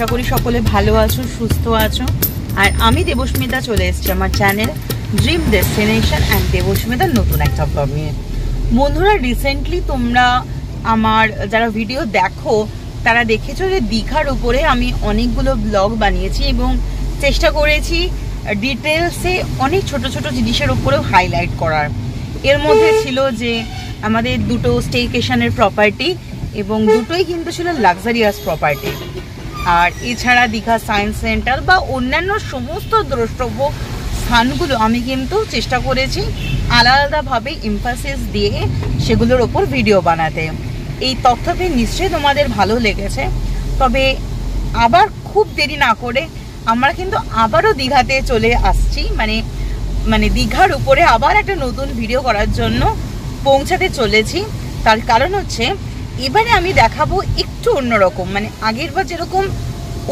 আশা করি সকলে ভালো আছো, সুস্থ আছো। আর আমি দেবস্মিতা চলে এসেছি আমার চ্যানেল ড্রিম ডেস্টিনেশন অ্যান্ড দেবস্মিতার নতুন একটা ব্লগ নিয়ে। বন্ধুরা, রিসেন্টলি তোমরা আমার যারা ভিডিও দেখো তারা দেখেছো যে দীঘার উপরে আমি অনেকগুলো ব্লগ বানিয়েছি এবং চেষ্টা করেছি ডিটেলসে অনেক ছোট ছোট জিনিসের উপরেও হাইলাইট করার। এর মধ্যে ছিল যে আমাদের দুটো স্টেকেশনের প্রপার্টি এবং দুটোই কিন্তু ছিল লাক্সারিয়াস প্রপার্টি। আর এছাড়া দীঘা সায়েন্স সেন্টার বা অন্যান্য সমস্ত দ্রষ্টব্য স্থানগুলো আমি কিন্তু চেষ্টা করেছি আলাদাভাবে এমফাসিস দিয়ে সেগুলোর ওপর ভিডিও বানাতে। এই তথ্যটি নিশ্চয়ই তোমাদের ভালো লেগেছে। তবে আবার খুব দেরি না করে আমরা কিন্তু আবারও দীঘাতে চলে আসছি, মানে দীঘার উপরে আবার একটা নতুন ভিডিও করার জন্য পৌঁছাতে চলেছি। তার কারণ হচ্ছে এবারে আমি দেখাবো একটু অন্যরকম, মানে আগেরবার যেরকম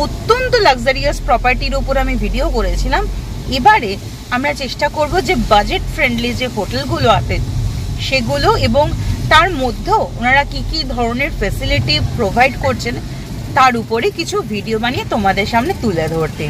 অত্যন্ত লাক্সারিয়াস প্রপার্টির উপর আমি ভিডিও করেছিলাম, এবারে আমরা চেষ্টা করব যে বাজেট ফ্রেন্ডলি যে হোটেলগুলো আছে সেগুলো এবং তার মধ্যেও ওনারা কি কি ধরনের ফেসিলিটি প্রোভাইড করছেন তার উপরে কিছু ভিডিও বানিয়ে তোমাদের সামনে তুলে ধরতে।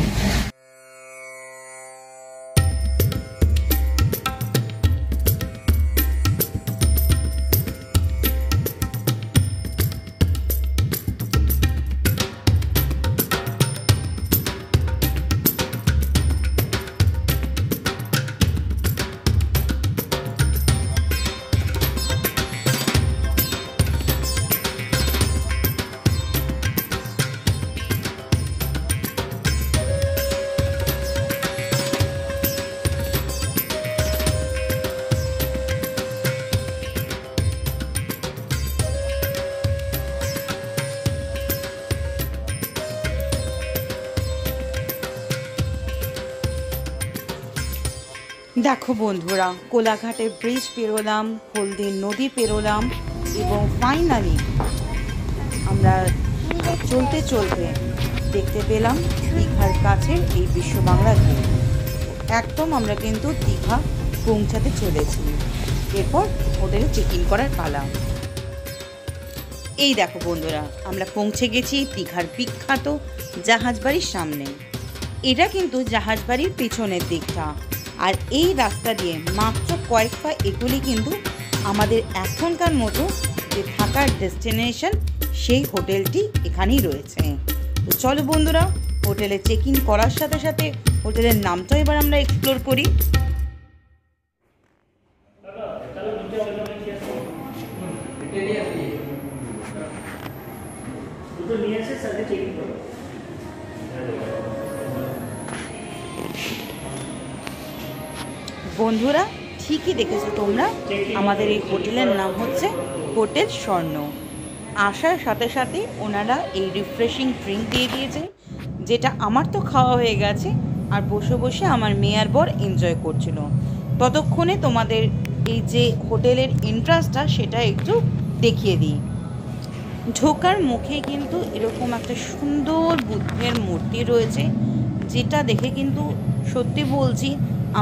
দেখো বন্ধুরা, কোলাঘাটের ব্রিজ পেরোলাম, হলদির নদী পেরোলাম এবং ফাইনালি আমরা চলতে চলতে দেখতে পেলাম দীঘার কাছের এই বিশ্ব বাংলা গেট। একদম আমরা কিন্তু দীঘা পৌঁছাতে চলেছি। এরপর হোটেলে চেক ইন করার পালা। এই দেখো বন্ধুরা, আমরা পৌঁছে গেছি দীঘার বিখ্যাত জাহাজবাড়ির সামনে। এটা কিন্তু জাহাজবাড়ির পেছনের দিকটা, আর এই রাস্তা দিয়ে মাত্র কয়েক পা এগুলি কিন্তু আমাদের এখনকার মতো যে থাকার ডেস্টিনেশন সেই হোটেলটি এখানেই রয়েছে। তো চলো বন্ধুরা, হোটেলে চেক ইন করার সাথে সাথে হোটেলের নামটাও এবার আমরা এক্সপ্লোর করি। বন্ধুরা, ঠিকই দেখেছো তোমরা, আমাদের এই হোটেলের নাম হচ্ছে হোটেল স্বর্ণ। আসার সাথে সাথে ওনারা এই রিফ্রেশিং ড্রিঙ্ক দিয়ে দিয়েছে, যেটা আমার তো খাওয়া হয়ে গেছে, আর বসে বসে আমার মেয়ে আর বর এনজয় করছিল। ততক্ষণে তোমাদের এই যে হোটেলের এন্ট্রান্সটা সেটা একটু দেখিয়ে দিই। ঢোকার মুখে কিন্তু এরকম একটা সুন্দর বুদ্ধের মূর্তি রয়েছে, যেটা দেখে কিন্তু সত্যি বলছি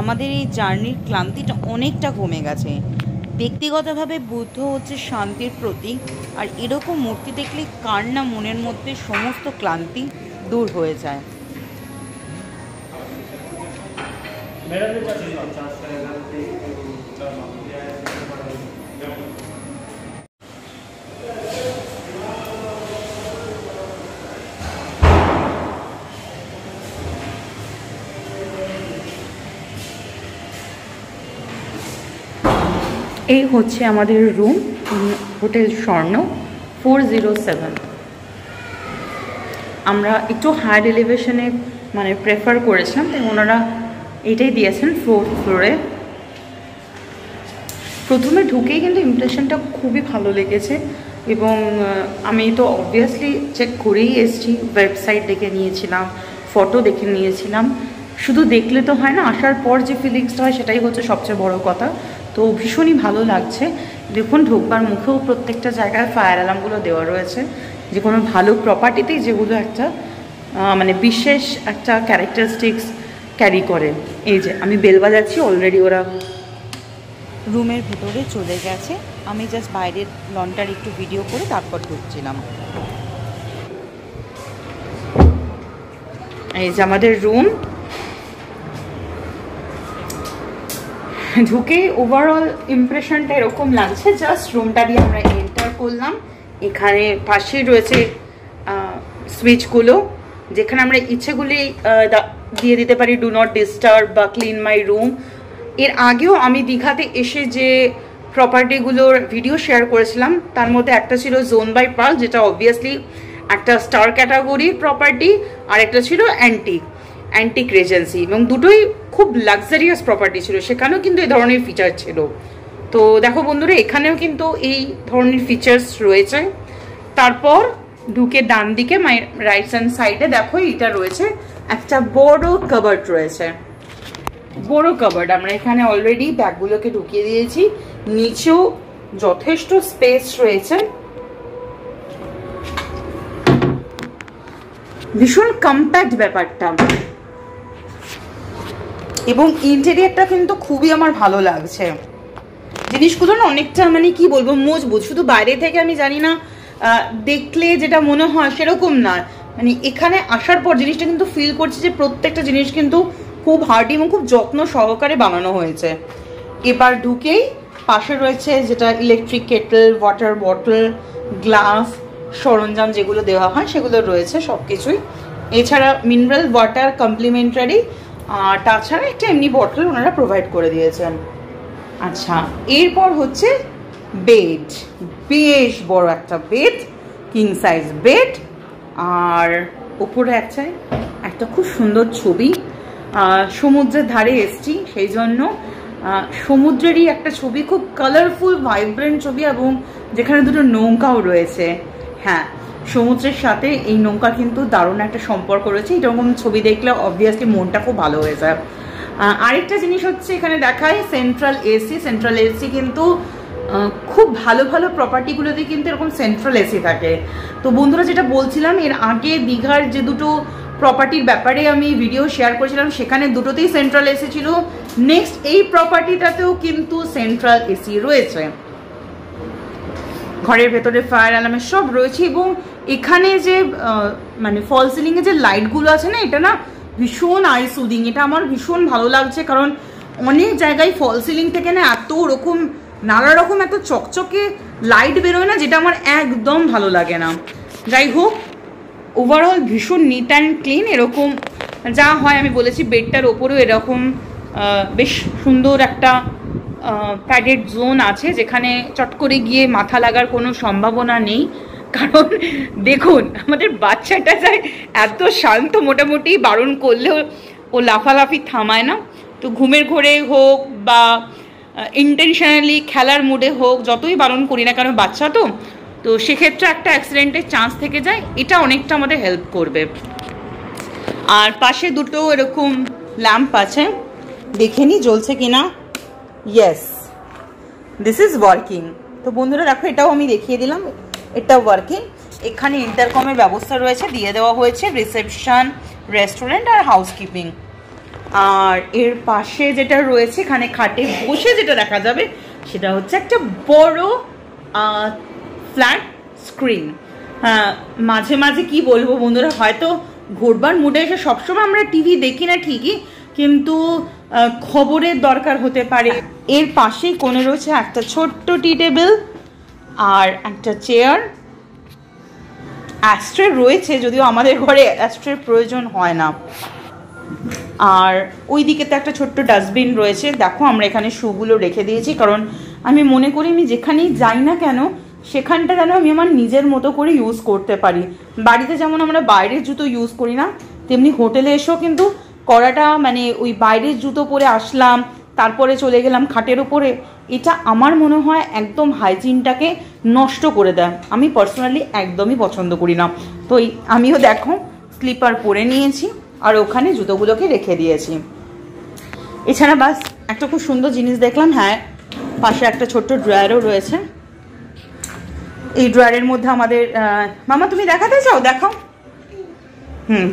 আমাদের এই জার্নির ক্লান্তিটা অনেকটা কমে গেছে। ব্যক্তিগতভাবে বুদ্ধ হচ্ছে শান্তির প্রতীক, আর এরকম মূর্তি দেখলে কার না মনের মধ্যে সমস্ত ক্লান্তি দূর হয়ে যায়। এই হচ্ছে আমাদের রুম, হোটেল স্বর্ণ 407। আমরা একটু হায়ার এলিভেশনে প্রেফার করেছিলাম, তাই ওনারা এটাই দিয়েছেন 4th ফ্লোরে। প্রথমে ঢুকেই কিন্তু ইমপ্রেশনটা খুবই ভালো লেগেছে এবং আমি তো অবভিয়াসলি চেক করেই এসেছি, ওয়েবসাইট দেখে নিয়েছিলাম, ফটো দেখে নিয়েছিলাম। শুধু দেখলে তো হয় না, আসার পর যে ফিলিংসটা হয় সেটাই হচ্ছে সবচেয়ে বড় কথা। তো ভীষণই ভালো লাগছে। দেখুন, ঢোকবার মুখেও প্রত্যেকটা জায়গায় ফায়ার অ্যালার্মগুলো দেওয়া রয়েছে, যে কোনো ভালো প্রপার্টিতেই যেগুলো একটা বিশেষ একটা ক্যারেক্টারিস্টিক্স ক্যারি করে। এই যে আমি বেল বাজাচ্ছি, অলরেডি ওরা রুমের ভেতরে চলে গেছে। আমি জাস্ট বাইরের লনটার একটু ভিডিও করে তারপর ঢুকছিলাম। এই যে আমাদের রুম, ঢুকে ওভারঅল ইমপ্রেশনটা এরকম লাগছে। জাস্ট রুমটা দিয়ে আমরা এন্টার করলাম, এখানে পাশেই রয়েছে সুইচগুলো, যেখানে আমরা ইচ্ছেগুলি দিয়ে দিতে পারি, ডু নট ডিস্টার্ব বা ক্লিন মাই রুম। এর আগেও আমি দীঘাতে এসে যে প্রপার্টিগুলোর ভিডিও শেয়ার করেছিলাম, তার মধ্যে একটা ছিল জোন বাই পার্ল, যেটা অবভিয়াসলি একটা স্টার ক্যাটাগরির প্রপার্টি, আর একটা ছিল অ্যান্টিক রেজেন্সি, এবং দুটোই খুব লাক্সারিয়াস প্রপার্টি ছিল, সেখানেও কিন্তু এই ধরনের ফিচার ছিল। তো দেখো বন্ধুরা, এখানেও কিন্তু এই ধরনের ফিচার্স রয়েছে। তারপর ঢুকে ডান দিকে রাইট হ্যান্ড সাইডে দেখো এটা রয়েছে একটা বড় কাবার্ড রয়েছে, বড় কাবার্ড। আমরা এখানে অলরেডি ব্যাগগুলোকে ঢুকিয়ে দিয়েছি, নিচেও যথেষ্ট স্পেস রয়েছে, ভীষণ কম্প্যাক্ট ব্যাপারটা, এবং ইন্টেরিয়রটা কিন্তু খুবই আমার ভালো লাগছে। জিনিসগুলো না অনেকটা মানে কি বলবো মজবুত, শুধু বাইরে থেকে আমি জানি না দেখলে যেটা মনে হয় সেরকম না, মানে এখানে আসার পর জিনিসটা কিন্তু ফিল করছি যে প্রত্যেকটা জিনিস কিন্তু খুব হার্ডি এবং খুব যত্ন সহকারে বানানো হয়েছে। এবার ঢুকেই পাশে রয়েছে যেটা electric Kettle, water bottle, glass, সরঞ্জাম যেগুলো দেওয়া হয় সেগুলো রয়েছে সব কিছুই। এছাড়া মিনারেল ওয়াটার কমপ্লিমেন্টারি, আর তাছাড়া একটা এমনি বটল ওনারা প্রোভাইড করে দিয়েছেন। আচ্ছা, এরপর হচ্ছে বেড, বেশ বড় একটা বেড, কিং সাইজ বেড, আর উপরে একটা খুব সুন্দর ছবি। সমুদ্রের ধারে এসছি সেই জন্য সমুদ্রেরই একটা ছবি, খুব কালারফুল ভাইব্রেন্ট ছবি, এবং যেখানে দুটো নৌকাও রয়েছে। হ্যাঁ, সমুদ্রের সাথে এই নৌকা কিন্তু দারুণ একটা সম্পর্ক রয়েছে, এরকম ছবি দেখলে অবভিয়াসলি মনটা খুব ভালো হয়ে যায়। আরেকটা জিনিস হচ্ছে এখানে দেখায় সেন্ট্রাল এসি। সেন্ট্রাল এসি কিন্তু খুব ভালো ভালো প্রপার্টিগুলোতে কিন্তু এরকম সেন্ট্রাল এসি থাকে। তো বন্ধুরা, যেটা বলছিলাম এর আগে দীঘার যে দুটো প্রপার্টির ব্যাপারে আমি ভিডিও শেয়ার করেছিলাম, সেখানে দুটোতেই সেন্ট্রাল এসি ছিল। নেক্সট এই প্রপার্টিটাতেও কিন্তু সেন্ট্রাল এসি রয়েছে, ঘরের ভেতরে ফায়ার অ্যালার্মের সব রয়েছে, এবং এখানে যে মানে ফল সিলিংয়ে যে লাইটগুলো আছে না, এটা না ভীষণ আই সুদিং, এটা আমার ভীষণ ভালো লাগছে। কারণ অনেক জায়গায় ফল সিলিং থেকে না এত রকম নানা রকম এত চকচকে লাইট বেরোয় না, যেটা আমার একদম ভালো লাগে না। যাই হোক, ওভারঅল ভীষণ নিট অ্যান্ড ক্লিন। এরকম যা হয় আমি বলেছি, বেডটার ওপরেও এরকম বেশ সুন্দর একটা প্যাডেড জোন আছে, যেখানে চট করে গিয়ে মাথা লাগার কোনো সম্ভাবনা নেই। কারণ দেখুন, আমাদের বাচ্চাটা যায় এত শান্ত, মোটামুটি বারণ করলেও ও লাফালাফি থামায় না। তো ঘুমের ঘোরে হোক বা ইন্টেনশনালি খেলার মুডে হোক, যতই বারণ করি না কারণ বাচ্চা তো সেক্ষেত্রে একটা অ্যাক্সিডেন্টের চান্স থেকে যায়, এটা অনেকটা আমাদের হেল্প করবে। আর পাশে দুটো এরকম ল্যাম্প আছে, দেখে নি জ্বলছে কিনা। Yes, this is working. তো বন্ধুরা দেখো, এটাও আমি দেখিয়ে দিলাম, এটা ওয়ার্কিং। এখানে ইন্টারকমের ব্যবস্থা রয়েছে, দিয়ে দেওয়া হয়েছে রিসেপশন, রেস্টুরেন্ট আর হাউসকিপিং। আর এর পাশে যেটা রয়েছে, এখানে খাটে বসে যেটা দেখা যাবে সেটা হচ্ছে একটা বড় ফ্ল্যাট স্ক্রিন। মাঝে মাঝে কি বলবো বন্ধুরা, হয়তো ঘুরবার মুডে এসে সবসময় আমরা টিভি দেখি না ঠিকই, কিন্তু খবরের দরকার হতে পারে। এর পাশেই কোণে রয়েছে একটা ছোট্ট টি টেবিল আর একটা চেয়ার। অ্যাস্ট্রে রয়েছে, যদিও আমাদের ঘরে অ্যাস্ট্রের প্রয়োজন হয় না। আর ওই দিকে তো একটা ছোট্ট ডাস্টবিন রয়েছে। দেখো, আমরা এখানে শুগুলো রেখে দিয়েছি, কারণ আমি মনে করি আমি যেখানেই যাই না কেন সেখানটা যেন আমি আমার নিজের মতো করে ইউজ করতে পারি। বাড়িতে যেমন আমরা বাইরের জুতো ইউজ করি না, তেমনি হোটেলে এসেও কিন্তু করাটা, মানে ওই বাইরের জুতো পরে আসলাম তারপরে চলে গেলাম খাটের উপরে, এটা আমার মনে হয় একদম হাইজিনটাকে নষ্ট করে দেয়। আমি পার্সোনালি একদমই পছন্দ করি না। তো আমিও দেখো স্লিপার পরে নিয়েছি আর ওখানে জুতোগুলোকে রেখে দিয়েছি। এছাড়া বাস একটা খুব সুন্দর জিনিস দেখলাম, হ্যাঁ পাশে একটা ছোট্ট ড্রয়ারও রয়েছে। এই ড্রয়ারের মধ্যে আমাদের মামা তুমি দেখাতে চাও? দেখাও।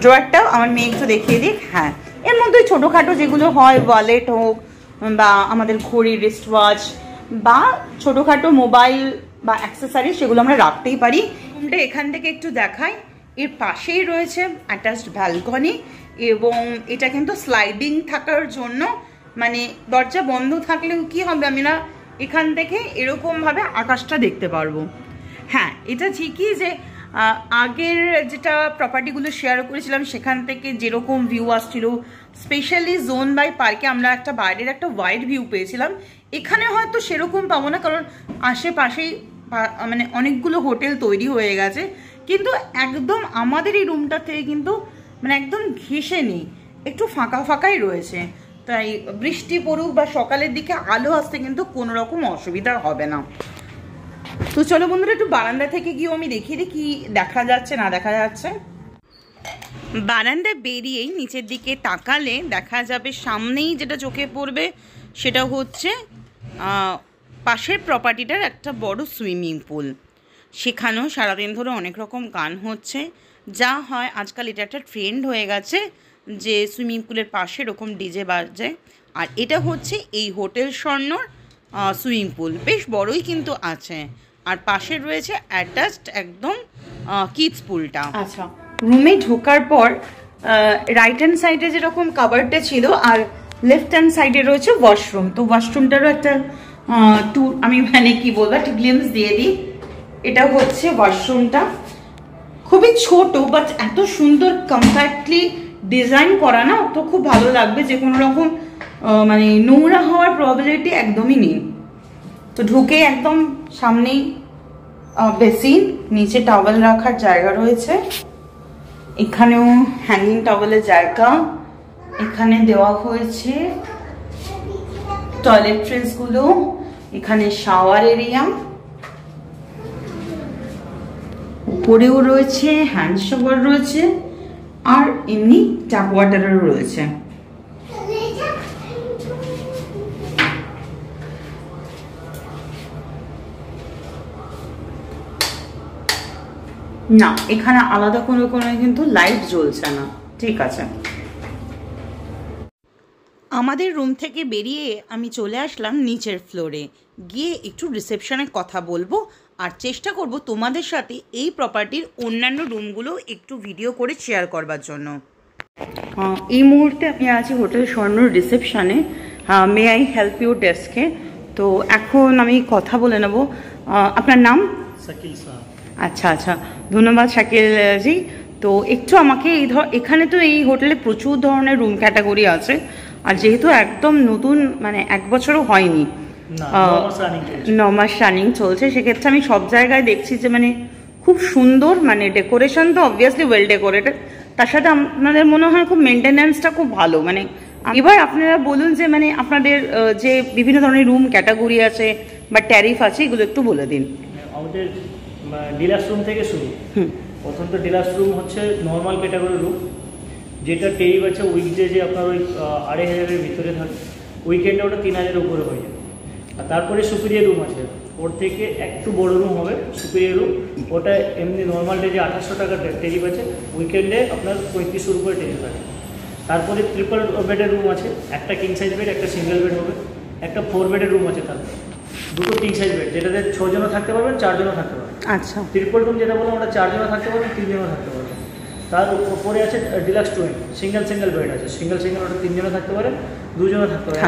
ড্রয়ারটাও আমার মেয়ে একটু দেখিয়ে দিক। হ্যাঁ, এর মধ্যে ছোটোখাটো যেগুলো হয়, ওয়ালেট হোক বা আমাদের ঘড়ি, রিস্ট ওয়াচ বা ছোটোখাটো মোবাইল বা অ্যাক্সেসরি, সেগুলো আমরা রাখতেই পারি। এখান থেকে একটু দেখাই, এর পাশেই রয়েছে অ্যাটাচড ব্যালকনি, এবং এটা কিন্তু স্লাইডিং থাকার জন্য, মানে দরজা বন্ধ থাকলেও কি হবে, আমি না এখান থেকে এরকমভাবে আকাশটা দেখতে পারবো। হ্যাঁ, এটা ঠিকই যে আগের যেটা প্রপার্টিগুলো শেয়ার করেছিলাম সেখান থেকে যেরকম ভিউ আসছিল, স্পেশালি জোন বাই পার্কে আমরা একটা বাইরের একটা ওয়াইড ভিউ পেয়েছিলাম। এখানে হয়তো সেরকম পাবো না, কারণ আশেপাশেই মানে অনেকগুলো হোটেল তৈরি হয়ে গেছে, কিন্তু একদম আমাদের এই রুমটা থেকে কিন্তু মানে একদম ঘেঁষে নেই, একটু ফাঁকা ফাঁকাই রয়েছে। তাই বৃষ্টি পড়ুক বা সকালের দিকে আলো আসতে কিন্তু কোনো রকম অসুবিধা হবে না। তো চলো বন্ধুরা, একটু বারান্দা থেকে গিয়ে আমি দেখিয়ে দিই কি দেখা যাচ্ছে না দেখা যাচ্ছে। বারান্দায় বেরিয়েই নিচের দিকে তাকালে দেখা যাবে সামনেই যেটা চোখে পড়বে সেটা হচ্ছে পাশের প্রপার্টিটার একটা বড় সুইমিং পুল। সেখানেও সারাদিন ধরে অনেক রকম গান হচ্ছে, যা হয় আজকাল এটা একটা ট্রেন্ড হয়ে গেছে যে সুইমিং পুলের পাশে এরকম ডিজে বাজে। আর এটা হচ্ছে এই হোটেল স্বর্ণর সুইমিং পুল, বেশ বড়ই কিন্তু আছে। আর পাশে রয়েছে অ্যাটাচড একদম কিডস পুলটা। আচ্ছা, রুমে ঢোকার পর রাইট হ্যান্ড সাইডে যেরকম কাভারটা ছিল আর লেফট হ্যান্ড সাইডে রয়েছে ওয়াশরুম। তো ওয়াশরুমটারও একটা ট্যুর আমি মানে কি বলবো একটা গ্লিমস দিয়ে দিই। এটা হচ্ছে ওয়াশরুমটা, খুবই ছোট বাট এত সুন্দর কম্প্যাক্টলি ডিজাইন করা না, তো খুব ভালো লাগবে। যে কোনো রকম মানে নোংরা হওয়ার প্রবাবিলিটি একদমই নেই। তো ঢুকে একদম সামনেই বেসিন, নিচে টাওয়েল রাখার জায়গা রয়েছে, এখানেও হ্যাঙ্গিং টাওয়েলের জায়গা, এখানে দেওয়া হয়েছে টয়লেট ট্রেসগুলো, এখানে শাওয়ার এরিয়া, উপরেও রয়েছে হ্যান্ড শাওয়ার রয়েছে, আর এমনি ট্যাপ ওয়াটারও রয়েছে। না, এখানে আলাদা কোনো কিন্তু লাইট জ্বলছে না। ঠিক আছে, আমাদের রুম থেকে বেরিয়ে আমি চলে আসলাম নিচের ফ্লোরে, গিয়ে একটু রিসেপশনে কথা বলবো আর চেষ্টা করব তোমাদের সাথে এই প্রপার্টির অন্যান্য রুমগুলো একটু ভিডিও করে শেয়ার করবার জন্য। এই মুহূর্তে আমি আছি হোটেল স্বর্ণর রিসেপশনে। মে আই হেল্প ইউ ডেস্কে? তো এখন আমি কথা বলে নেব। আপনার নাম? শাকিল স্যার। আচ্ছা আচ্ছা, ধন্যবাদ শাকিল জি। তো একটু আমাকে এখানে তো এই হোটেলে প্রচুর ধরনের রুম ক্যাটাগরি আছে, আর যেহেতু একদম নতুন মানে 1 বছরও হয়নি, 9 মাস রানিং চলছে, সেক্ষেত্রে আমি সব জায়গায় দেখছি যে মানে খুব সুন্দর, মানে ডেকোরেশন তো অবভিয়াসলি ওয়েল ডেকোরেটেড, তার সাথে আপনাদের মনে হয় খুব মেনটেন্যান্সটা খুব ভালো। মানে এবার আপনারা বলুন যে মানে আপনাদের যে বিভিন্ন ধরনের রুম ক্যাটাগরি আছে বা ট্যারিফ আছে এগুলো একটু বলে দিন। আমাদের ডিলাক্স রুম থেকে শুরু। প্রথম তো ডিলাক্স রুম হচ্ছে নর্মাল ক্যাটাগরি রুম, যেটা টেরিফ আছে উইকডে যে আপনার ওই 2500-এর ভিতরে থাকে, উইকেন্ডে ওটা 3000-এর উপরে হয়ে যায়। আর তারপরে সুপিরিয়ার রুম আছে, ওর থেকে একটু বড় রুম হবে সুপিরিয়ার রুম, ওটা এমনি নর্মাল ডে যে 2800 টাকা টেরিফ আছে, উইকেন্ডে আপনার 3500-এর উপরে টেরিফ আছে। তারপরে ট্রিপল বেডের রুম আছে, একটা কিং সাইজ বেড, একটা সিঙ্গেল বেড হবে, একটা 4 বেডের রুম আছে, তারপর 2টো কিং সাইজ বেড, যেটাতে 6 জনও থাকতে পারবেন, 4 জনও থাকতে পারবেন। আচ্ছা, ট্রিপল রুম যেটা বললাম ওটা 4 জনও থাকতে পারবেন, 3 জনও থাকতে পারবেন। তার উপরে আছে ডিলাক্স টুইন, সিঙ্গেল বেড আছে, সিঙ্গেল ওটা 3 জনও থাকতে পারে, 2 জনও থাকতে পারে।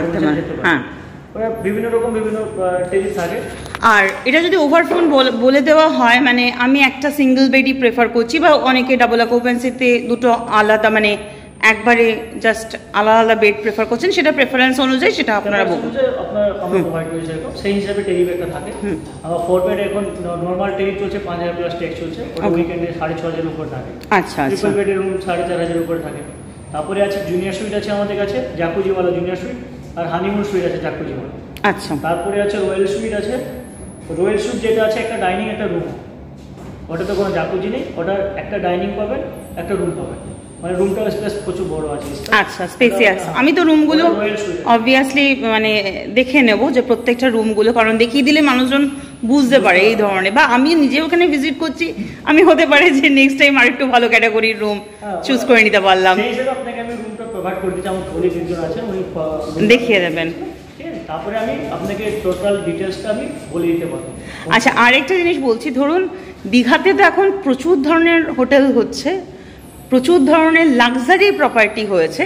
হ্যাঁ, ওরা বিভিন্ন রকম বিভিন্ন টেরিফ থাকে। আর এটা যদি ওভারফ্লোন বলে দেওয়া হয়, মানে আমি একটা সিঙ্গেল বেডই প্রেফার করছি, বা অনেকে ডাবল অকুপেন্সিতে দুটো আলাদা মানে একবারে জাস্ট আলাদা বেড প্রেফার করছেন, সেটা প্রেফারেন্স অনুযায়ী সেটা আপনারা বলুন। সেই হিসাবে টেরিফ একটা থাকে। আমার 4 বেড এখন নর্মাল টেরিফ চলছে 5000 প্লাস ট্যাক্স চলছে, ওটা উইকেন্ডে 6500-এর উপর থাকে। আচ্ছা, ট্রিপল বেডের রুম 4500-এর উপরে থাকে। তারপরে আছে জুনিয়র সুইট আছে আমাদের কাছে, জাকুজিওয়ালা জুনিয়র সুইট, আর হানিমুন সুইট আছে জাকুজিওয়ালা। আচ্ছা, তারপরে আছে রয়্যাল সুইট আছে। রয়্যাল সুইট যেটা আছে একটা ডাইনিং একটা রুম, ওটাতে কোনো জাকুজি নেই, ওটা একটা ডাইনিং পাবেন, একটা রুম পাবেন, মানে রুমটা স্পেস প্রচুর বড় আছে। আচ্ছা, স্পেসিয়াস। আমি তো রুমগুলো অবভিয়াসলি মানে দেখে নেব যে প্রত্যেকটা রুমগুলো, কারণ দেখিয়ে দিলে মানুষজন বুঝতে পারে এই ধরনের, বা আমি নিজে ওখানে ভিজিট করছি, আমি হতে পারে যে নেক্সট টাইম আরেকটু ভালো ক্যাটাগরির রুম চুজ করে নিতে পারলাম। সেই হিসেবে আপনাকে আমি রুমটা প্রোভাইড করে দিচ্ছি, আমার কলিগ একজন আছে, উনি দেখিয়ে দেবেন। তারপরে আমি আপনাকে টোটাল ডিটেলসটা আমি বলে দিতে পারবো। আচ্ছা, আরেকটা জিনিস বলছি, ধরুন দীঘাতে তো এখন প্রচুর ধরনের হোটেল হচ্ছে, প্রচুর ধরনের লাক্সারি প্রপার্টি হয়েছে,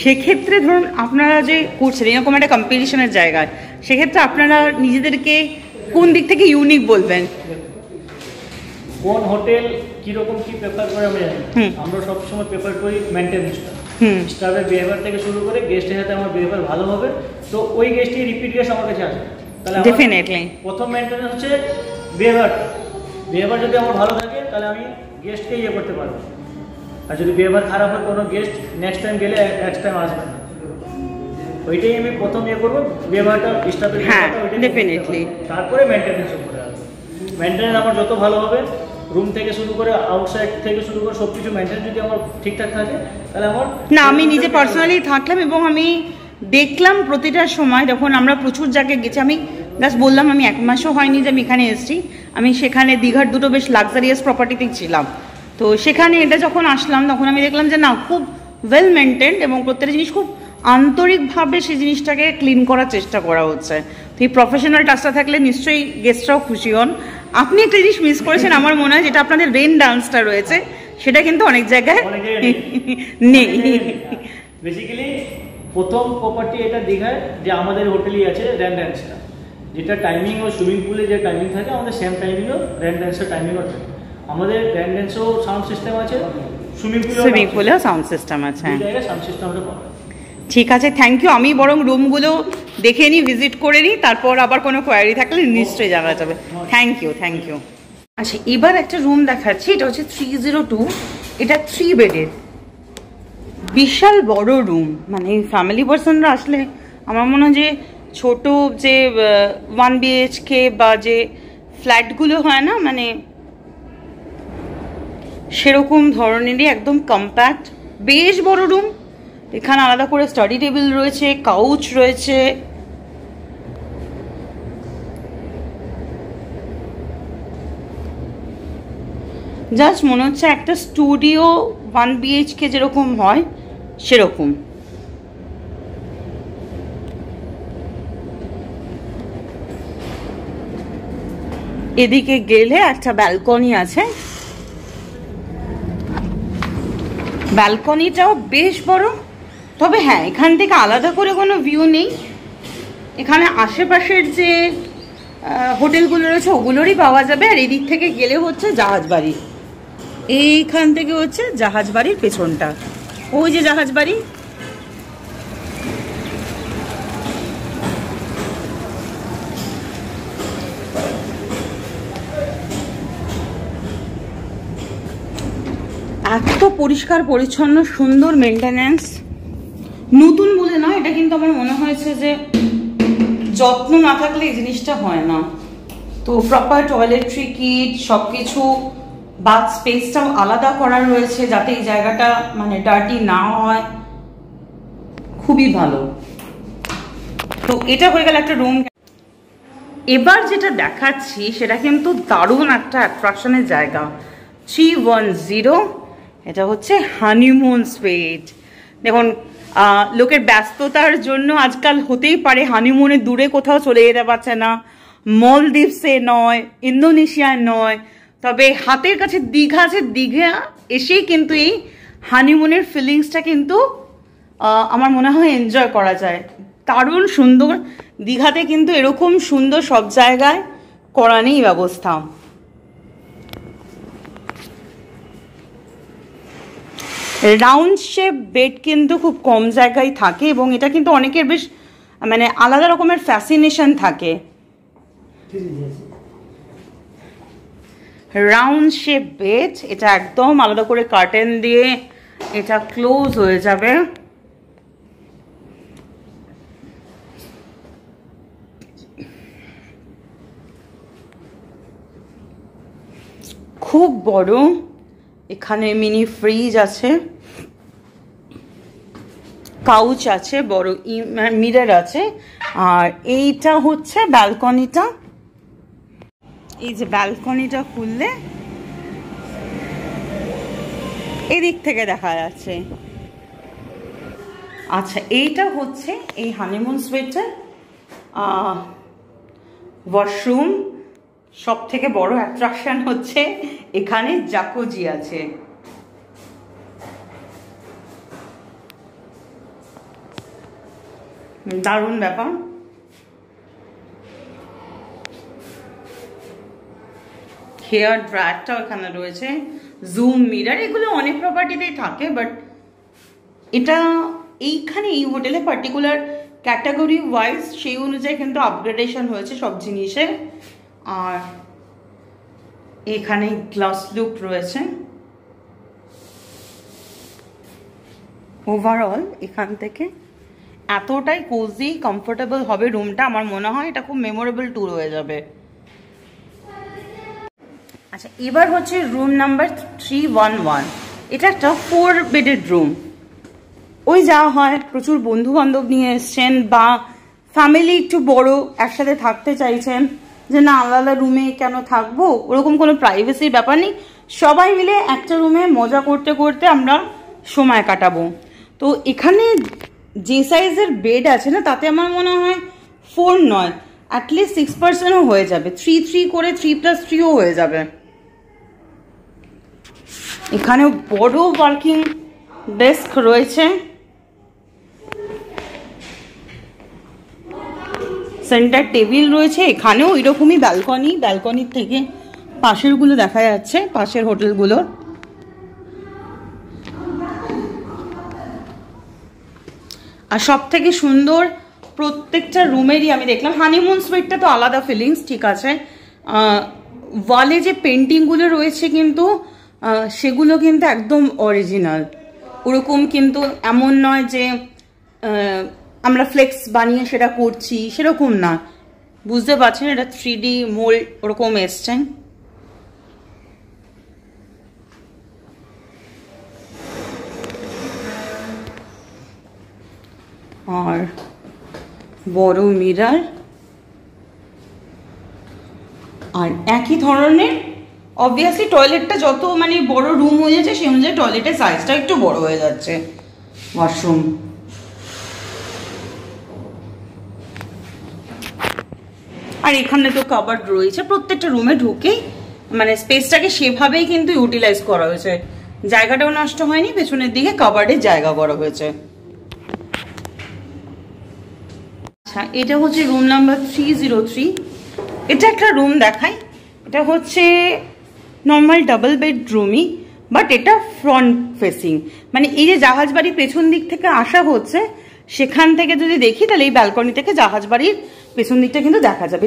সেক্ষেত্রে ধরুন আপনারা যে করছেন এরকম একটা কম্পিটিশনের জায়গায়, সেক্ষেত্রে আপনারা নিজেদেরকে কোন দিক থেকে ইউনিক বলবেন? কোন হোটেল কিরকম কি প্রেফার করে আমি জানি, আমরা সবসময় প্রেফার করি মেনটেন্যান্সটা। স্টাফের বিহেভিয়ার থেকে শুরু করে গেস্টের সাথে আমার বিহেভিয়ার ভালো হবে, তো ওই গেস্টই রিপিট গেস্ট আমার কাছে আসবে। তাহলে ডেফিনেটলি প্রথম মেনটেন্যান্স হচ্ছে বিহেভিয়ারটা। বিহেভিয়ার যদি আমার ভালো থাকে তাহলে আমি গেস্টকে ইয়ে করতে পারবো, আর যদি বিহেভিয়ার খারাপ হয় কোনো গেস্ট নেক্সট টাইম গেলে নেক্সট টাইম আসবে না। ওইটাই আমি প্রথম ইয়ে করবো, বিহেভিয়ারটা স্টাফের। হ্যাঁ ডেফিনেটলি। তারপরে মেনটেন্যান্স উপরে আসবে। মেনটেন্যান্স আমার যত ভালো হবে, রুম থেকে শুরু করে আউটসাইড থেকে শুরু করে সব কিছু মেনটেন্যান্স যদি আমার ঠিকঠাক থাকে, তাহলে আমার না, আমি নিজে পার্সোনালি থাকলাম এবং আমি দেখলাম প্রতিটা সময় যখন আমরা প্রচুর জায়গায় গেছি, আমি জাস্ট বললাম আমি 1 মাসও হয়নি যে আমি এখানে এসেছি, আমি সেখানে দীঘার দুটো বেশ লাক্সারিয়াস প্রপার্টিতেই ছিলাম। তো সেখানে এটা যখন আসলাম তখন আমি দেখলাম যে না, খুব ওয়েল মেনটেন্ড এবং প্রত্যেকটা জিনিস খুব আন্তরিকভাবে সেই জিনিসটাকে ক্লিন করার চেষ্টা করা হচ্ছে। তো এই প্রফেশনাল টাচটা থাকলে নিশ্চয়ই গেস্টরাও খুশি হন। আপনি একটা জিনিস মিস করেছেন আমার মনে হয়, যেটা আপনাদের রেন ডান্সটা রয়েছে, সেটা কিন্তু অনেক জায়গায় নেই। বেসিক্যালি প্রথম প্রপার্টি এটা দীঘায় যে আমাদের হোটেলই আছে রেন ডান্সটা, যেটা টাইমিং ও সুইমিং পুলে যে টাইমিং থাকে আমাদের সেম টাইমিংও রেন ডান্সের টাইমিংও থাকে। আমাদের রেন ডান্সেও সাউন্ড সিস্টেম আছে, সুইমিং পুলেও সাউন্ড সিস্টেম আছে, সাউন্ড সিস্টেমটা পাওয়া। ঠিক আছে, থ্যাংক ইউ। আমি বরং রুমগুলো দেখে নিই, ভিজিট করে নিই, তারপর আবার কোনো কোয়ারি থাকলে নিশ্চয়ই জানা যাবে। Thank you, thank you. আচ্ছা, এবার একটা রুম দেখাচ্ছি, এটা হচ্ছে 302। এটা 3 বেডের বিশাল বড় রুম, মানে ফ্যামিলি পার্সনরা আসলে আমার মনে হয় যে ছোট যে 1 BHK বা যে ফ্ল্যাটগুলো হয় না, মানে সেরকম ধরনেরই একদম কম্প্যাক্ট বেশ বড় রুম। এখানে আলাদা করে স্টাডি টেবিল রয়েছে, কাউচ রয়েছে, জাস্ট মনে হচ্ছে একটা স্টুডিও 1 BHK যেরকম হয় সেরকম। এদিকে গেলে একটা ব্যালকনি আছে, ব্যালকনিটাও বেশ বড়। তবে হ্যাঁ, এখান থেকে আলাদা করে কোনো ভিউ নেই, এখানে আশেপাশের যে হোটেলগুলো রয়েছে ওগুলোরই পাওয়া যাবে। আর এদিক থেকে গেলে হচ্ছে জাহাজবাড়ি, এইখান থেকে হচ্ছে জাহাজবাড়ির পেছনটা, ওই যে জাহাজবাড়ি। এত পরিষ্কার পরিচ্ছন্ন, সুন্দর মেনটেন্যান্স, নতুন বলে নয়, এটা কিন্তু আমার মনে হয়েছে যে যত্ন না থাকলে এই জিনিসটা হয় না। তো প্রপার টয়লেট্রি কিট সব কিছু, বাথ স্পেসটাও আলাদা করা রয়েছে যাতে এই জায়গাটা মানে ডার্টি না হয়, খুবই ভালো। তো এটা হয়ে গেল একটা রুম। এবার যেটা দেখাচ্ছি সেটা কিন্তু দারুণ একটা অ্যাট্রাকশনের জায়গা, 310। এটা হচ্ছে হানিমুন স্পেট। দেখুন, লোকের ব্যস্ততার জন্য আজকাল হতেই পারে হানিমুনে দূরে কোথাও চলে যেতে পারছে না, মলদ্বীপসে নয়, ইন্দোনেশিয়ায় নয়, তবে হাতের কাছে দীঘা আছে, দীঘা এসেই কিন্তু এই হানিমুনের ফিলিংসটা কিন্তু আমার মনে হয় এনজয় করা যায়। দারুণ সুন্দর, দীঘাতে কিন্তু এরকম সুন্দর সব জায়গায় করা নেই ব্যবস্থা। রাউন্ড শেপ বেড কিন্তু খুব কম জায়গায় থাকে এবং এটা কিন্তু অনেকের বেশ মানে আলাদা রকমের ফ্যাসিনেশন থাকে। রাউন্ড শেপ বেড, এটা একদম আলাদা করে কার্টেন দিয়ে এটা ক্লোজ হয়ে যাবে। খুব বড়, এখানে মিনি ফ্রিজ আছে, কাউচ আছে, বড় মিরর আছে। আর এইটা হচ্ছে ব্যালকনিটা, এই যে ব্যালকনিটা খুললে এদিক থেকে দেখা যাচ্ছে। আচ্ছা, এইটা হচ্ছে এই হানিমুন সুইটের ওয়াশরুম। সব থেকে বড় অ্যাট্রাকশন হচ্ছে এখানে জাকুজি আছে। দারুণ ব্যাপার। হেয়ার ড্রায়ারটাও এখানে রয়েছে, জুম মিরার, এগুলো অনেক প্রপার্টিতেই থাকে, বাট এটা এইখানে এই হোটেলে পার্টিকুলার ক্যাটাগরি ওয়াইজ সেই অনুযায়ী কিন্তু আপগ্রেডেশন হয়েছে সব জিনিসে। আর এখানে গ্লাস লুক রয়েছে। ওভারঅল এখান থেকে এতটাই কোজি কমফোর্টেবল হবে রুমটা, আমার মনে হয় এটা খুব মেমোরেবল ট্যুর হয়ে যাবে। আচ্ছা, এবার হচ্ছে রুম নাম্বার 311। এটা একটা 4 বেডেড রুম। ওই যাওয়া হয় প্রচুর বন্ধু বান্ধব নিয়ে এসছেন, বা ফ্যামিলি একটু বড় একসাথে থাকতে চাইছেন, যে না আলাদা রুমে কেন থাকবো, ওরকম কোনো প্রাইভেসির ব্যাপার নেই, সবাই মিলে একটা রুমে মজা করতে করতে আমরা সময় কাটাবো। তো এখানে যে সাইজের বেড আছে না, তাতে আমার মনে হয় 4 নয়, অ্যাটলিস্ট 6%ও হয়ে যাবে, 3 করে 3+3ও হয়ে যাবে। এখানেও বড় ওয়ার্কিং ডেস্ক রয়েছে, সেন্টার টেবিল রয়েছে, এখানেও এরকমই ব্যালকনি, ব্যালকনির থেকে পাশেরগুলো দেখা যাচ্ছে, পাশের হোটেলগুলোর। আর সব থেকে সুন্দর প্রত্যেকটা রুমেরই আমি দেখলাম, হানিমুন সুইটটা তো আলাদা ফিলিংস, ঠিক আছে, ওয়ালে যে পেন্টিংগুলো রয়েছে কিন্তু সেগুলো কিন্তু একদম অরিজিনাল, ওরকম কিন্তু এমন নয় যে আমরা ফ্লেক্স বানিয়ে সেটা করছি, সেরকম না, বুঝতে পারছেন এটা 3D মোল্ড ওরকম এসছে। আর বড় মিরার, আর একই ধরনের অবভিয়াসলি টয়লেটটা যত মানে বড় রুম হয়ে যাচ্ছে সেই অনুযায়ী টয়লেটের সাইজটা একটু বড় হয়ে যাচ্ছে, ওয়াশরুম। আর এখানে তো কাবার্ড রয়েছে, প্রত্যেকটা রুমে ঢুকেই মানে স্পেসটাকে সেভাবেই কিন্তু ইউটিলাইজ করা হয়েছে, জায়গাটাও নষ্ট হয়নি, পেছনের দিকে কাবার্ডের জায়গা করা হয়েছে। আচ্ছা, এটা হচ্ছে রুম নাম্বার 303। এটা একটা রুম দেখাই, এটা হচ্ছে নর্মাল ডাবল বেডরুমই, বাট এটা ফ্রন্ট ফেসিং, মানে এই যে জাহাজ বাড়ির পেছন দিক থেকে আসা হচ্ছে সেখান থেকে যদি দেখি তাহলে এই ব্যালকনি থেকে জাহাজ বাড়ির পেছন দিকটা কিন্তু দেখা যাবে।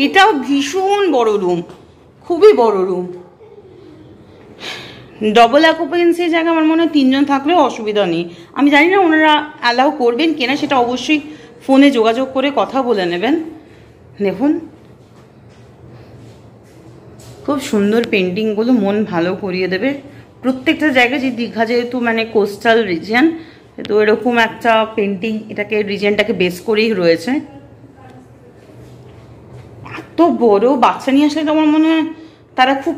এটাও ভীষণ বড় রুম, খুবই বড় রুম, ডবল অকুপেন্সি জায়গা আমার মনে হয় 3 জন থাকলেও অসুবিধা নেই। আমি জানি না ওনারা অ্যালাউ করবেন কিনা, সেটা অবশ্যই ফোনে যোগাযোগ করে কথা বলে নেবেন। দেখুন খুব সুন্দর পেন্টিংগুলো, মন ভালো করিয়ে দেবে প্রত্যেকটা জায়গায়। যে দীঘা যেহেতু মানে কোস্টাল রিজিয়ন, তো এরকম একটা পেন্টিং এটাকে রিজিয়নটাকে বেস করেই রয়েছে। এত বড়, বাচ্চা নিয়ে আসলে তো আমার মনে হয় তারা খুব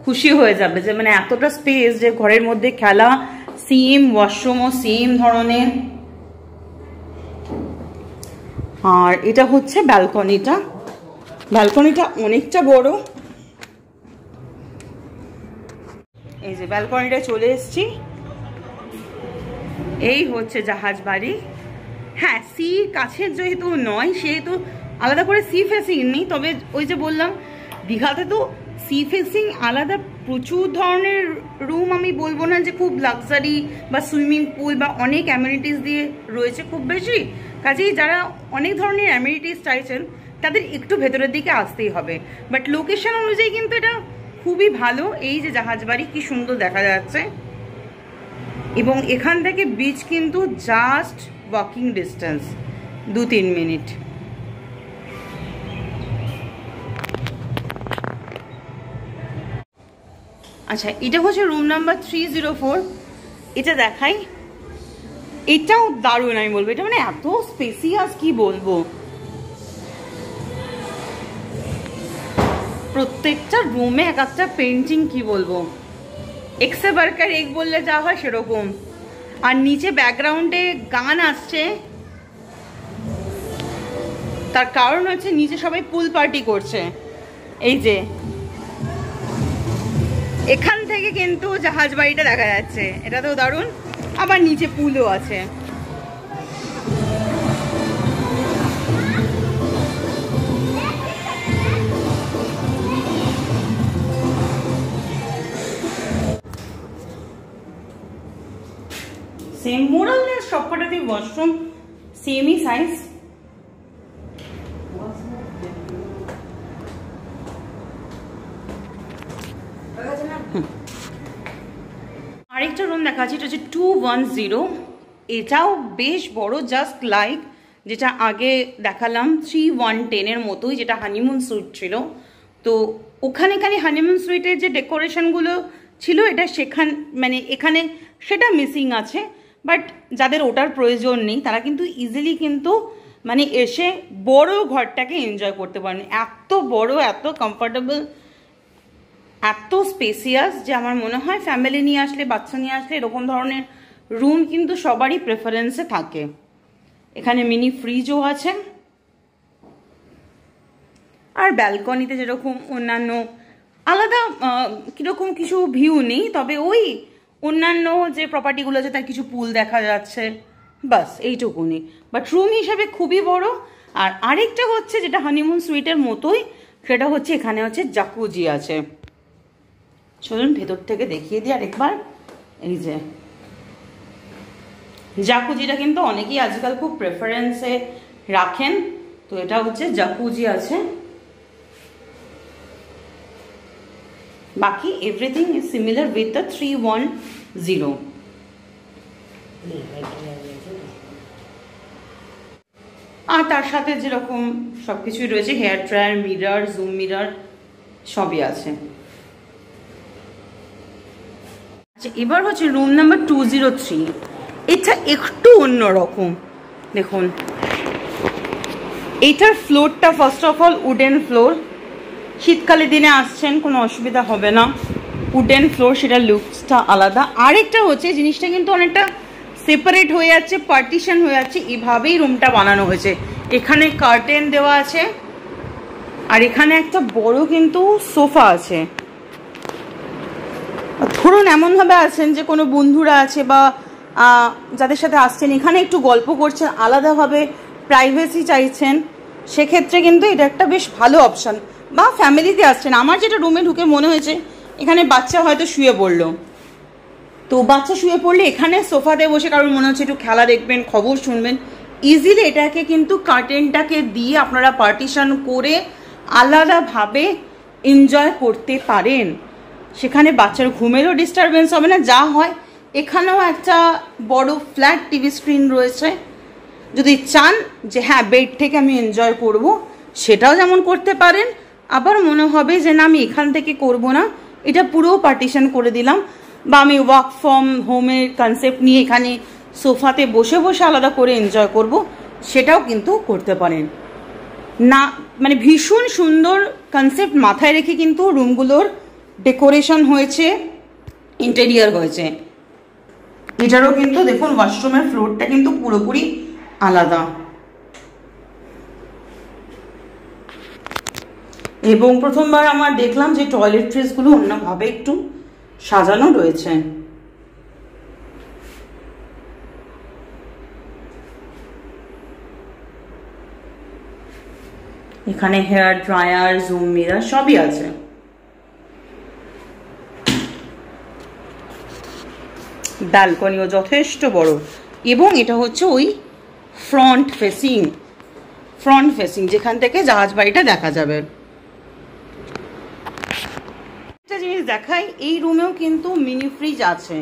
খুশি হয়ে যাবে, যে মানে এতটা স্পেস, যে ঘরের মধ্যে খেলা, সেম ওয়াশরুমও সেম ধরনের। আর এটা হচ্ছে ব্যালকনিটা, ব্যালকনিটা অনেকটা বড়। এই যে ব্যালকনিটা চলে এসেছি, এই হচ্ছে জাহাজ বাড়ি। হ্যাঁ, সি কাছের যেহেতু নয় সেহেতু আলাদা করে সি ফেসিং নেই, তবে ওই যে বললাম দীঘাতে তো সি ফেসিং আলাদা প্রচুর ধরনের রুম, আমি বলবো না যে খুব লাক্সারি বা সুইমিং পুল বা অনেক অ্যামিনিটিস দিয়ে রয়েছে খুব বেশি, কাজেই যারা অনেক ধরনের অ্যামিনিটিস চাইছেন তাদের একটু ভেতরের দিকে আসতেই হবে, বাট লোকেশন অনুযায়ী কিন্তু এটা খুবই ভালো। এই যে জাহাজ বাড়ি কি সুন্দর দেখা যাচ্ছে, এবং এখান থেকে বিচ কিন্তু জাস্ট ওয়াকিং ডিস্টেন্স, 2-3 মিনিট। আচ্ছা, এটা হচ্ছে রুম নাম্বার 304। এটা দেখাই, এটাও দারুণ আমি বলবো, এটা মানে এত স্পেসিয়াস কি বলবো, প্রত্যেকটা রুমে এক একটা পেন্টিং, কি বলবো এক্সে বার্কার এক বললে যা হয় সেরকম। আর নিচে ব্যাকগ্রাউন্ডে গান আসছে, তার কারণ হচ্ছে নিচে সবাই পুল পার্টি করছে। এই যে এখান থেকে কিন্তু জাহাজ বাড়িটা দেখা যাচ্ছে, এটা তো দারুণ। আবার নিচে পুলও আছে। ওয়াশরুম সেমই সাইজ। আরেকটা রুম দেখাচ্ছি, এটা হচ্ছে 210। এটাও বেশ বড়, জাস্ট লাইক যেটা আগে দেখালাম 3110-এর মতোই, যেটা হানিমুন সুইট ছিল। তো ওখানে হানিমুন সুইটের যে ডেকোরেশনগুলো ছিল এটা মানে এখানে সেটা মিসিং আছে। বাট যাদের ওটার প্রয়োজন নেই তারা কিন্তু ইজিলি কিন্তু মানে এসে বড় ঘরটাকে এনজয় করতে পারেন। এত বড়, এত কমফোর্টেবল, এত স্পেসিয়াস যে আমার মনে হয় ফ্যামিলি নিয়ে আসলে, বাচ্চা নিয়ে আসলে এরকম ধরনের রুম কিন্তু সবারই প্রেফারেন্সে থাকে। এখানে মিনি ফ্রিজও আছে। আর ব্যালকনিতে যেরকম অন্যান্য আলাদা কীরকম কিছু ভিউ নেই, তবে ওই অন্যান্য যে প্রপার্টিগুলো আছে তার কিছু পুল দেখা যাচ্ছে, বাস এইটুকুনি। বাট রুম হিসেবে খুবই বড়। আর আরেকটা হচ্ছে যেটা হানিমুন সুইটের মতোই, সেটা হচ্ছে এখানে হচ্ছে জাকুজি আছে। চলুন ভেতর থেকে দেখিয়ে দিই আরেকবার। এই যে জাকুজিটা কিন্তু অনেকেই আজকাল খুব প্রেফারেন্সে রাখেন, তো এটা হচ্ছে জাকুজি আছে। বাকি everything is similar with the 310। আর তার সাথে যেরকম সবকিছুই রয়েছে, hair dryer, mirror, zoom mirror সবই আছে। আচ্ছা, এবার হচ্ছে রুম নাম্বার 203। এটা একটু অন্যরকম। দেখুন এইটার ফ্লোরটা first of all wooden floor. শীতকালের দিনে আসছেন কোনো অসুবিধা হবে না, উডেন ফ্লোর, সেটা লুকসটা আলাদা। আরেকটা হচ্ছে জিনিসটা কিন্তু অনেকটা সেপারেট হয়ে যাচ্ছে, পার্টিশন হয়ে যাচ্ছে, এভাবেই রুমটা বানানো হয়েছে। এখানে কার্টেন দেওয়া আছে আর এখানে একটা বড় কিন্তু সোফা আছে। ধরুন এমনভাবে আছেন যে কোনো বন্ধুরা আছে বা যাদের সাথে আসছেন, এখানে একটু গল্প করছেন, আলাদাভাবে প্রাইভেসি চাইছেন, সেক্ষেত্রে কিন্তু এটা একটা বেশ ভালো অপশান। বা ফ্যামিলিতে আসছেন, আমার যেটা রুমে ঢুকে মনে হয়েছে এখানে বাচ্চা হয়তো শুয়ে পড়লো, তো বাচ্চা শুয়ে পড়লে এখানে সোফাতে বসে কারণ মনে হচ্ছে একটু খেলা দেখবেন, খবর শুনবেন, ইজিলি এটাকে কিন্তু কার্টেনটাকে দিয়ে আপনারা পার্টিশন করে আলাদাভাবে এনজয় করতে পারেন। সেখানে বাচ্চার ঘুমেরও ডিস্টারবেন্স হবে না। যা হয় এখানেও একটা বড় ফ্ল্যাট টিভি স্ক্রিন রয়েছে, যদি চান যে হ্যাঁ বেড থেকে আমি এনজয় করব সেটাও যেমন করতে পারেন। আবার মনে হবে যে না আমি এখান থেকে করব না, এটা পুরো পার্টিশন করে দিলাম, বা আমি ওয়ার্ক ফ্রম হোমের কনসেপ্ট নিয়ে এখানে সোফাতে বসে বসে আলাদা করে এনজয় করব, সেটাও কিন্তু করতে পারেন। না মানে ভীষণ সুন্দর কনসেপ্ট মাথায় রেখে কিন্তু রুমগুলোর ডেকোরেশন হয়েছে, ইন্টেরিয়ার হয়েছে। এটারও কিন্তু দেখুন ওয়াশরুমের ফ্লোরটা কিন্তু পুরোপুরি আলাদা, এবং প্রথমবার আমার দেখলাম যে টয়লেট্রিজগুলো অন্যভাবে একটু সাজানো রয়েছে। এখানে হেয়ার ড্রায়ার, জুম মিরর সবই আছে। ব্যালকনিও যথেষ্ট বড়, এবং এটা হচ্ছে ওই ফ্রন্ট ফেসিং যেখান থেকে জাহাজ বাড়িটা দেখা যাবে। একটা জিনিস দেখাই, এই রুমেও কিন্তু মিনি ফ্রিজ আছে।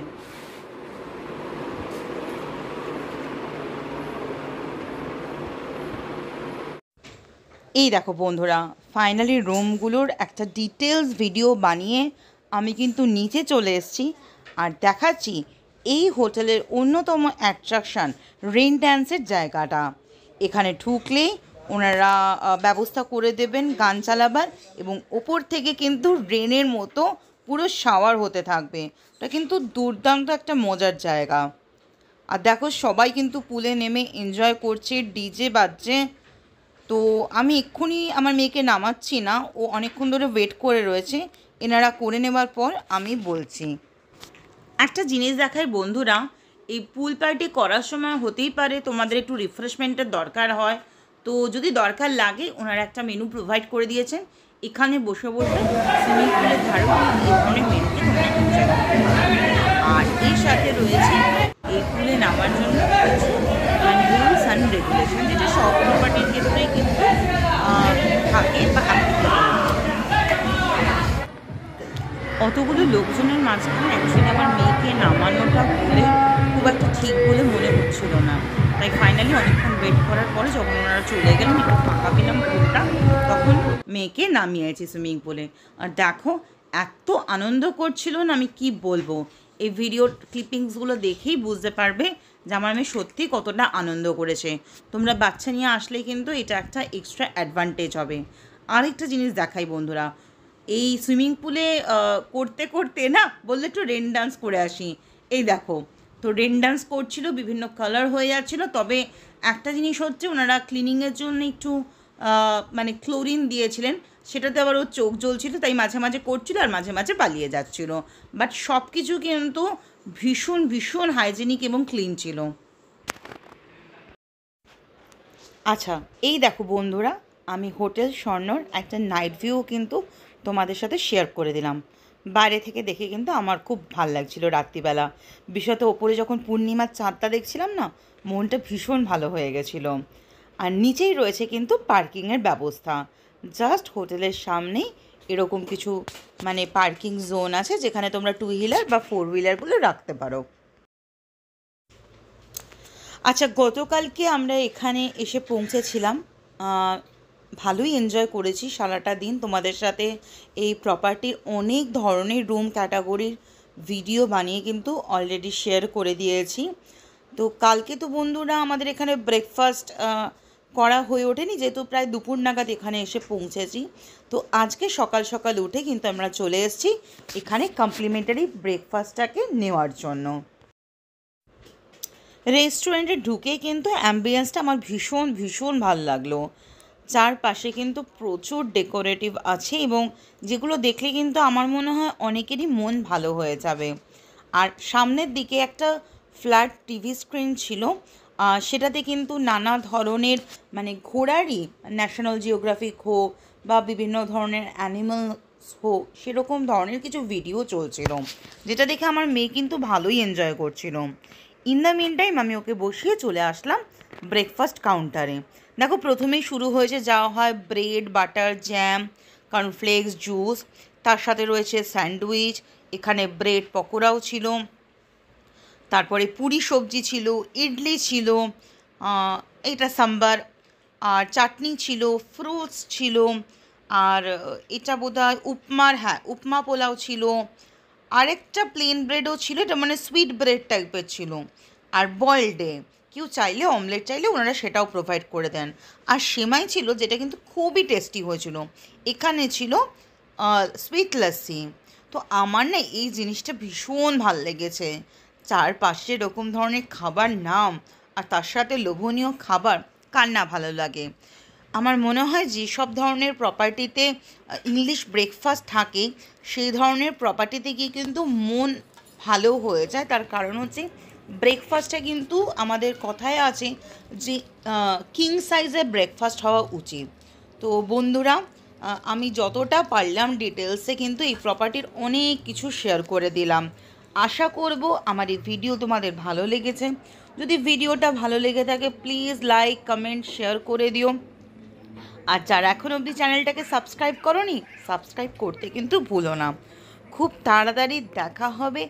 এই দেখো বন্ধুরা, ফাইনালি রুমগুলোর একটা ডিটেলস ভিডিও বানিয়ে আমি কিন্তু নিচে চলে এসেছি আর দেখাচ্ছি এই হোটেলের অন্যতম অ্যাট্রাকশান রেইন ড্যান্সের জায়গাটা। এখানে ঢুকলেই ওনারা ব্যবস্থা করে দেবেন গান চালাবার, এবং ওপর থেকে কিন্তু রেনের মতো পুরো শাওয়ার হতে থাকবে। এটা কিন্তু দুর্দান্ত একটা মজার জায়গা। আর দেখো সবাই কিন্তু পুলে নেমে এনজয় করছে, ডিজে বাজছে। তো আমি এক্ষুনি আমার মেয়েকে নামাচ্ছি না, ও অনেকক্ষণ ধরে ওয়েট করে রয়েছে, এনারা করে নেবার পর আমি বলছি। একটা জিনিস দেখাই বন্ধুরা, এই পুল পার্টি করার সময় হতেই পারে তোমাদের একটু রিফ্রেশমেন্টের দরকার হয়, তো যদি দরকার লাগে ওনারা একটা মেনু প্রোভাইড করে দিয়েছেন। এখানে বসে বসে সুইমিং পুলের ধারে এই ধরনের মেনুকে তোমরা এনজয় করতে পারবে। আর এর সাথে রয়েছে এই পুলে নামার জন্য ওয়ান রেগুলেশন, যেটা সব প্রপার্টির ক্ষেত্রেই কিন্তু থাকে বা অতগুলো লোকজনের মাঝখানে অ্যাকচুয়ালি আমার মেয়েকে নামানোটা বলে খুব একটা ঠিক বলে মনে হচ্ছিল না। তাই ফাইনালি অনেকক্ষণ ওয়েট করার পরে যখন ওনারা চলে গেলেন, একটু ফাঁকা পেলাম পুলটা, তখন মেয়েকে নামিয়েছি সুইমিং পুলে। আর দেখো এত আনন্দ করছিল না, আমি কি বলবো। এই ভিডিও ক্লিপিংসগুলো দেখেই বুঝতে পারবে যে আমার মেয়ে সত্যি কতটা আনন্দ করেছে। তোমরা বাচ্চা নিয়ে আসলেই কিন্তু এটা একটা এক্সট্রা অ্যাডভান্টেজ হবে। আরেকটা জিনিস দেখাই বন্ধুরা, এই সুইমিং পুলে করতে করতে না বললে একটু রেন ডান্স করে আসি। এই দেখো, তো রেন ডান্স করছিল, বিভিন্ন কালার হয়ে যাচ্ছিলো। তবে একটা জিনিস হচ্ছে, ওনারা ক্লিনিংয়ের জন্য একটু মানে ক্লোরিন দিয়েছিলেন, সেটাতে আবার ওর চোখ জ্বলছিল, তাই মাঝে মাঝে করছিল আর মাঝে মাঝে পালিয়ে যাচ্ছিল। বাট সব কিছু কিন্তু ভীষণ ভীষণ হাইজেনিক এবং ক্লিন ছিল। আচ্ছা, এই দেখো বন্ধুরা, আমি হোটেল স্বর্ণর একটা নাইট ভিউ কিন্তু তোমাদের সাথে শেয়ার করে দিলাম। বাইরে থেকে দেখে কিন্তু আমার খুব ভাল লাগছিল রাত্রিবেলা, বিশেষত ওপরে যখন পূর্ণিমার চাঁদটা দেখছিলাম না, মনটা ভীষণ ভালো হয়ে গেছিলো। আর নিচেই রয়েছে কিন্তু পার্কিংয়ের ব্যবস্থা। জাস্ট হোটেলের সামনেই এরকম কিছু মানে পার্কিং জোন আছে, যেখানে তোমরা 2 হুইলার বা 4 হুইলারগুলো রাখতে পারো। আচ্ছা, গতকালকে আমরা এখানে এসে পৌঁছেছিলাম, ভালোই এনজয় করেছি সারাটা দিন। তোমাদের সাথে এই প্রপার্টির অনেক ধরনের রুম ক্যাটাগরির ভিডিও বানিয়ে কিন্তু অলরেডি শেয়ার করে দিয়েছি। তো কালকে তো বন্ধুরা আমাদের এখানে ব্রেকফাস্ট করা হয়ে ওঠেনি, যেহেতু প্রায় দুপুর নাগাদ এখানে এসে পৌঁছেছি। তো আজকে সকাল সকাল উঠে কিন্তু আমরা চলে এসেছি এখানে কমপ্লিমেন্টারি ব্রেকফাস্টটাকে নেওয়ার জন্য। রেস্টুরেন্টে ঢুকে কিন্তু অ্যাম্বিয়েন্সটা আমার ভীষণ ভীষণ ভালো লাগলো। চারপাশে কিন্তু প্রচুর ডেকোরেটিভ আছে, এবং যেগুলো দেখলে কিন্তু আমার মনে হয় অনেকেরই মন ভালো হয়ে যাবে। আর সামনের দিকে একটা ফ্ল্যাট টিভি স্ক্রিন ছিল, সেটাতে কিন্তু নানা ধরনের মানে ঘোড়ারই, ন্যাশনাল জিওগ্রাফিক হোক বা বিভিন্ন ধরনের অ্যানিমালস হোক, সেরকম ধরনের কিছু ভিডিও চলছিল, যেটা দেখে আমার মেয়ে কিন্তু ভালোই এনজয় করছিল। ইন দ্য মিন টাইম আমি ওকে বসিয়ে চলে আসলাম ব্রেকফাস্ট কাউন্টারে। দেখো, প্রথমেই শুরু হয়েছে যাওয়া হয় bread, butter, jam, cornflakes, juice, তার সাথে রয়েছে স্যান্ডউইচ, এখানে ব্রেড পকোড়াও ছিল, তারপরে পুরি সবজি ছিল, ইডলি ছিল, এটা সাম্বার, আর চাটনি ছিল, ফ্রুটস ছিল, আর এটা বোধহয় উপমা পোলাও ছিল, আরেকটা প্লেন ব্রেডও ছিল, এটা মানে সুইট ব্রেড টাইপের ছিল, আর বয়েলডে, কেউ চাইলে অমলেট চাইলে ওনারা সেটাও প্রোভাইড করে দেন। আর সেমাই ছিল, যেটা কিন্তু খুবই টেস্টি হয়েছিল। এখানে ছিল সুইট লস্যি। তো আমার না এই জিনিসটা ভীষণ ভাল লেগেছে। চারপাশে এরকম ধরনের খাবার নাম, আর তার সাথে লোভনীয় খাবার, কার না ভালো লাগে। আমার মনে হয় যেসব ধরনের প্রপার্টিতে ইংলিশ ব্রেকফাস্ট থাকে, সেই ধরনের প্রপার্টিতে গিয়ে কিন্তু মন ভালো হয়ে যায়। তার কারণ হচ্ছে ব্রেকফাস্টটা কিন্তু আমাদের কথায় আছে যে কিং সাইজের ব্রেকফাস্ট হওয়া উচিত। তো বন্ধুরা, আমি যতটা পারলাম ডিটেলসে কিন্তু এই প্রপার্টির অনেক কিছু শেয়ার করে দিলাম। আশা করব আমার এই ভিডিও তোমাদের ভালো লেগেছে। যদি ভিডিওটা ভালো লেগে থাকে, প্লিজ লাইক, কমেন্ট, শেয়ার করে দিও। আর যারা এখন অবধি চ্যানেলটাকে সাবস্ক্রাইব করোনি, সাবস্ক্রাইব করতে কিন্তু ভুলো না। খুব তাড়াতাড়ি দেখা হবে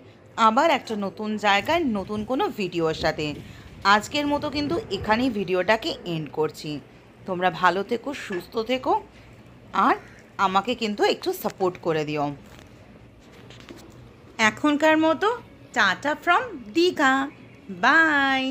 আবার একটা নতুন জায়গায় নতুন কোনো ভিডিওর সাথে। আজকের মতো কিন্তু এখানেই ভিডিওটাকে এন্ড করছি। তোমরা ভালো থেকো, সুস্থ থেকো, আর আমাকে কিন্তু একটু সাপোর্ট করে দিও। এখনকার মতো টাটা ফ্রম দীঘা, বাই।